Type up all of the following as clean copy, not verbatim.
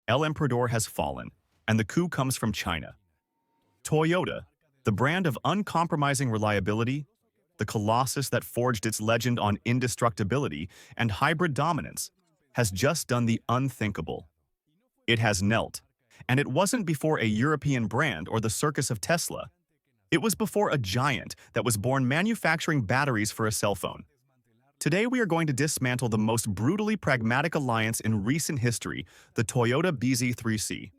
El Emperador has fallen, and the coup comes from China. Toyota, the brand of uncompromising reliability, the colossus that forged its legend on indestructibility and hybrid dominance, has just done the unthinkable. It has knelt, and it wasn't before a European brand or the circus of Tesla. It was before a giant that was born manufacturing batteries for a cell phone. Today we are going to dismantle the most brutally pragmatic alliance in recent history, the Toyota BZ3C,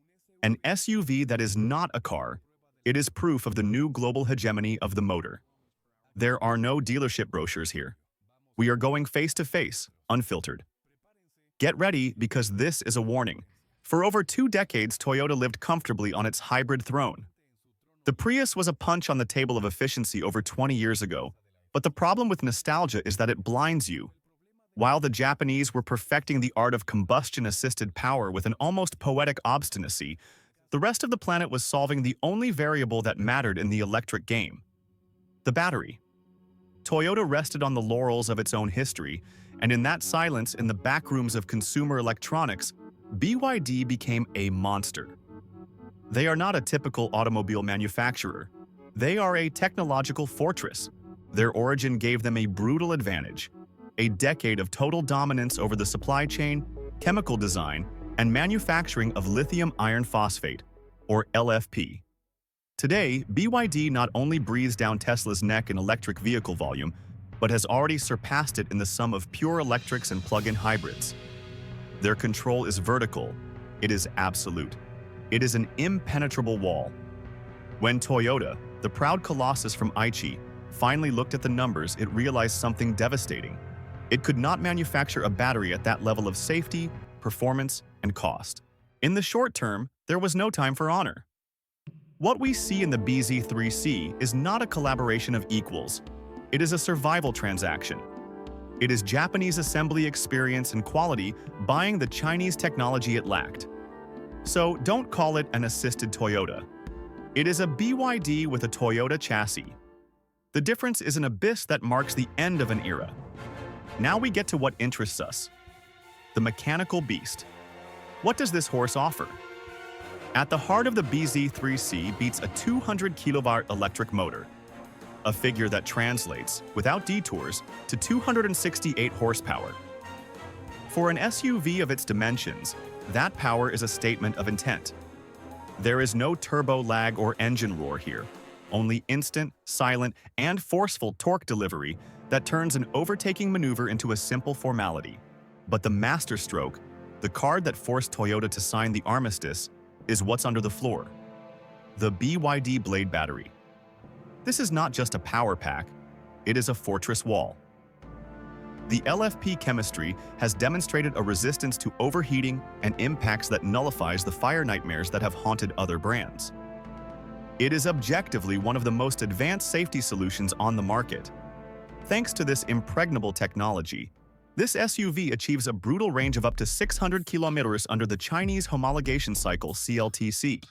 an SUV that is not a car. It is proof of the new global hegemony of the motor. There are no dealership brochures here. We are going face-to-face, unfiltered. Get ready, because this is a warning. For over 2 decades, Toyota lived comfortably on its hybrid throne. The Prius was a punch on the table of efficiency over 20 years ago, but the problem with nostalgia is that it blinds you. While the Japanese were perfecting the art of combustion-assisted power with an almost poetic obstinacy, the rest of the planet was solving the only variable that mattered in the electric game: the battery. Toyota rested on the laurels of its own history, and in that silence in the backrooms of consumer electronics, BYD became a monster. They are not a typical automobile manufacturer. They are a technological fortress. Their origin gave them a brutal advantage: a decade of total dominance over the supply chain, chemical design, and manufacturing of lithium iron phosphate, or LFP. Today, BYD not only breathes down Tesla's neck in electric vehicle volume, but has already surpassed it in the sum of pure electrics and plug-in hybrids. Their control is vertical. It is absolute. It is an impenetrable wall. When Toyota, the proud colossus from Aichi, finally looked at the numbers, it realized something devastating. It could not manufacture a battery at that level of safety, performance, and cost. In the short term, there was no time for honor. What we see in the BZ3C is not a collaboration of equals. It is a survival transaction. It is Japanese assembly experience and quality buying the Chinese technology it lacked. So don't call it an assisted Toyota. It is a BYD with a Toyota chassis. The difference is an abyss that marks the end of an era. Now we get to what interests us: the mechanical beast. What does this horse offer? At the heart of the BZ3C beats a 200 kilowatt electric motor, a figure that translates, without detours, to 268 horsepower. For an SUV of its dimensions, that power is a statement of intent. There is no turbo lag or engine roar here, only instant, silent, and forceful torque delivery that turns an overtaking maneuver into a simple formality. But the masterstroke, the card that forced Toyota to sign the armistice, is what's under the floor: the BYD Blade battery. This is not just a power pack, it is a fortress wall. The LFP chemistry has demonstrated a resistance to overheating and impacts that nullifies the fire nightmares that have haunted other brands. It is objectively one of the most advanced safety solutions on the market. Thanks to this impregnable technology, this SUV achieves a brutal range of up to 600 kilometers under the Chinese homologation cycle CLTC.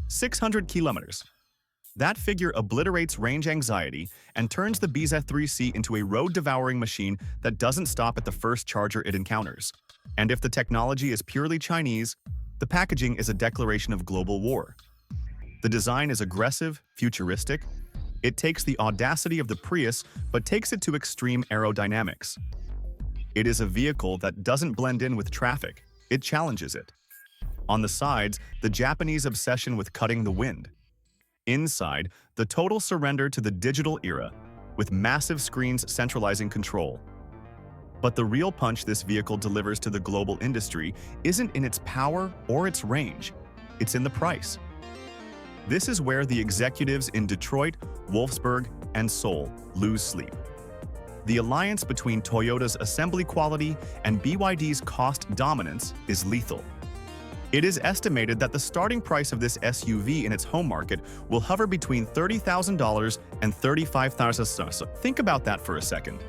600 kilometers. That figure obliterates range anxiety and turns the BZ3C into a road-devouring machine that doesn't stop at the first charger it encounters. And if the technology is purely Chinese, the packaging is a declaration of global war. The design is aggressive, futuristic. It takes the audacity of the Prius but takes it to extreme aerodynamics. It is a vehicle that doesn't blend in with traffic, it challenges it. On the sides, the Japanese obsession with cutting the wind. Inside, the total surrender to the digital era, with massive screens centralizing control. But the real punch this vehicle delivers to the global industry isn't in its power or its range, it's in the price. This is where the executives in Detroit, Wolfsburg, and Seoul lose sleep. The alliance between Toyota's assembly quality and BYD's cost dominance is lethal. It is estimated that the starting price of this SUV in its home market will hover between $30,000 and $35,000. Think about that for a second.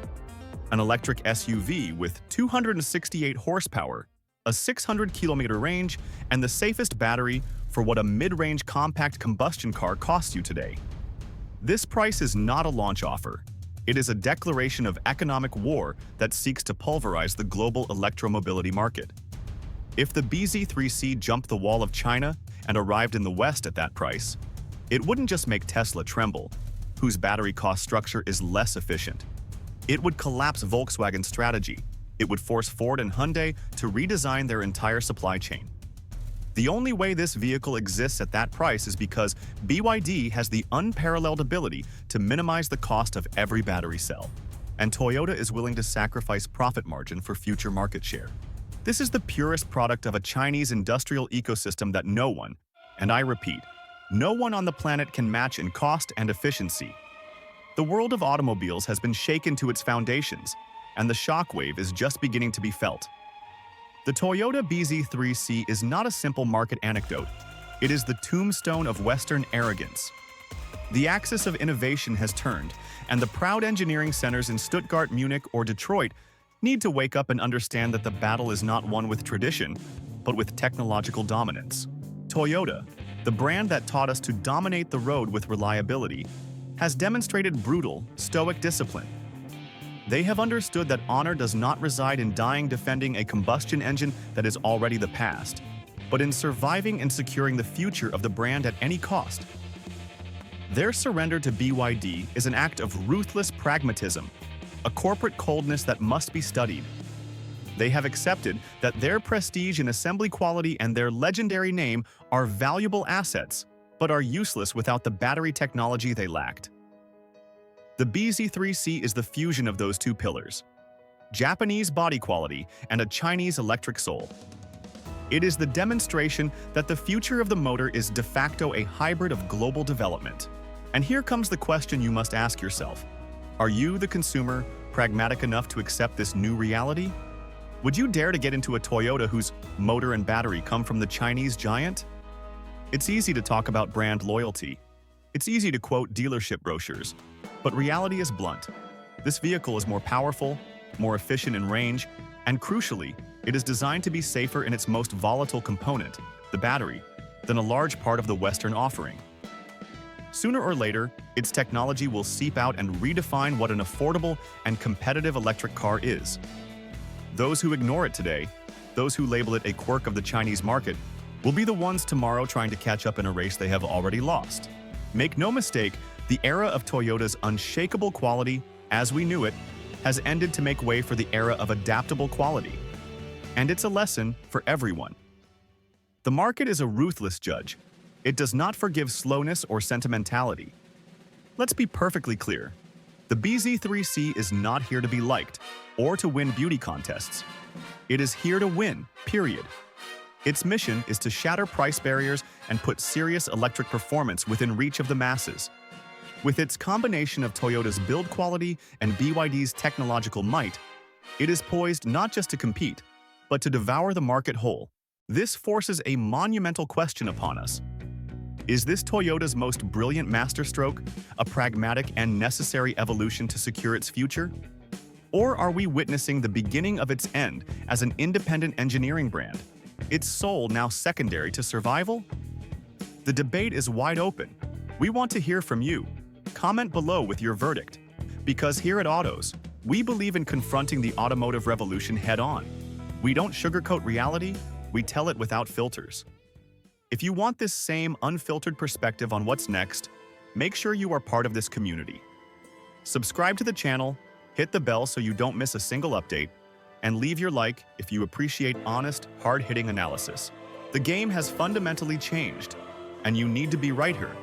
An electric SUV with 268 horsepower, a 600-kilometer range, and the safest battery for what a mid-range compact combustion car costs you today. This price is not a launch offer. It is a declaration of economic war that seeks to pulverize the global electromobility market. If the BZ3C jumped the wall of China and arrived in the West at that price, it wouldn't just make Tesla tremble, whose battery cost structure is less efficient. It would collapse Volkswagen's strategy. It would force Ford and Hyundai to redesign their entire supply chain. The only way this vehicle exists at that price is because BYD has the unparalleled ability to minimize the cost of every battery cell, and Toyota is willing to sacrifice profit margin for future market share. This is the purest product of a Chinese industrial ecosystem that no one, and I repeat, no one on the planet can match in cost and efficiency. The world of automobiles has been shaken to its foundations, and the shockwave is just beginning to be felt. The Toyota BZ3C is not a simple market anecdote. It is the tombstone of Western arrogance. The axis of innovation has turned, and the proud engineering centers in Stuttgart, Munich, or Detroit need to wake up and understand that the battle is not won with tradition, but with technological dominance. Toyota, the brand that taught us to dominate the road with reliability, has demonstrated brutal, stoic discipline. They have understood that honor does not reside in dying defending a combustion engine that is already the past, but in surviving and securing the future of the brand at any cost. Their surrender to BYD is an act of ruthless pragmatism, a corporate coldness that must be studied. They have accepted that their prestige in assembly quality and their legendary name are valuable assets, but are useless without the battery technology they lacked. The BZ3C is the fusion of those two pillars: Japanese body quality and a Chinese electric soul. It is the demonstration that the future of the motor is de facto a hybrid of global development. And here comes the question you must ask yourself. Are you, the consumer, pragmatic enough to accept this new reality? Would you dare to get into a Toyota whose motor and battery come from the Chinese giant? It's easy to talk about brand loyalty. It's easy to quote dealership brochures. But reality is blunt. This vehicle is more powerful, more efficient in range, and crucially, it is designed to be safer in its most volatile component, the battery, than a large part of the Western offering. Sooner or later, its technology will seep out and redefine what an affordable and competitive electric car is. Those who ignore it today, those who label it a quirk of the Chinese market, will be the ones tomorrow trying to catch up in a race they have already lost. Make no mistake, the era of Toyota's unshakable quality, as we knew it, has ended to make way for the era of adaptable quality. And it's a lesson for everyone. The market is a ruthless judge. It does not forgive slowness or sentimentality. Let's be perfectly clear. The BZ3C is not here to be liked or to win beauty contests. It is here to win, period. Its mission is to shatter price barriers and put serious electric performance within reach of the masses. With its combination of Toyota's build quality and BYD's technological might, it is poised not just to compete, but to devour the market whole. This forces a monumental question upon us. Is this Toyota's most brilliant masterstroke, a pragmatic and necessary evolution to secure its future? Or are we witnessing the beginning of its end as an independent engineering brand, its soul now secondary to survival? The debate is wide open. We want to hear from you. Comment below with your verdict. Because here at Autos, we believe in confronting the automotive revolution head-on. We don't sugarcoat reality, we tell it without filters. If you want this same unfiltered perspective on what's next, make sure you are part of this community. Subscribe to the channel, hit the bell so you don't miss a single update, and leave your like if you appreciate honest, hard-hitting analysis. The game has fundamentally changed, and you need to be right here.